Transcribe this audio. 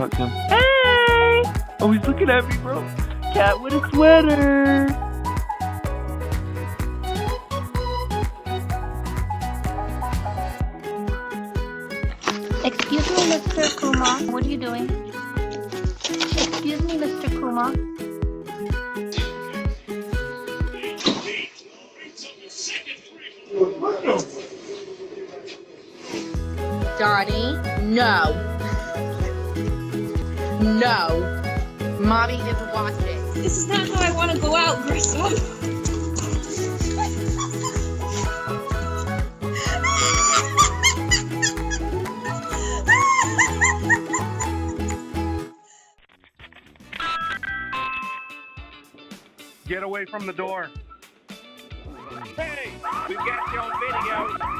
talk to him. Hey! Oh, he's looking at me, bro. Cat with a sweater. Excuse me, Mr. Kuma. What are you doing? Excuse me, Mr. Kuma. Donnie, no. No. Mommy is watching. This is not how I want to go out, Grissom. Get away from the door. Hey, we've got you on video.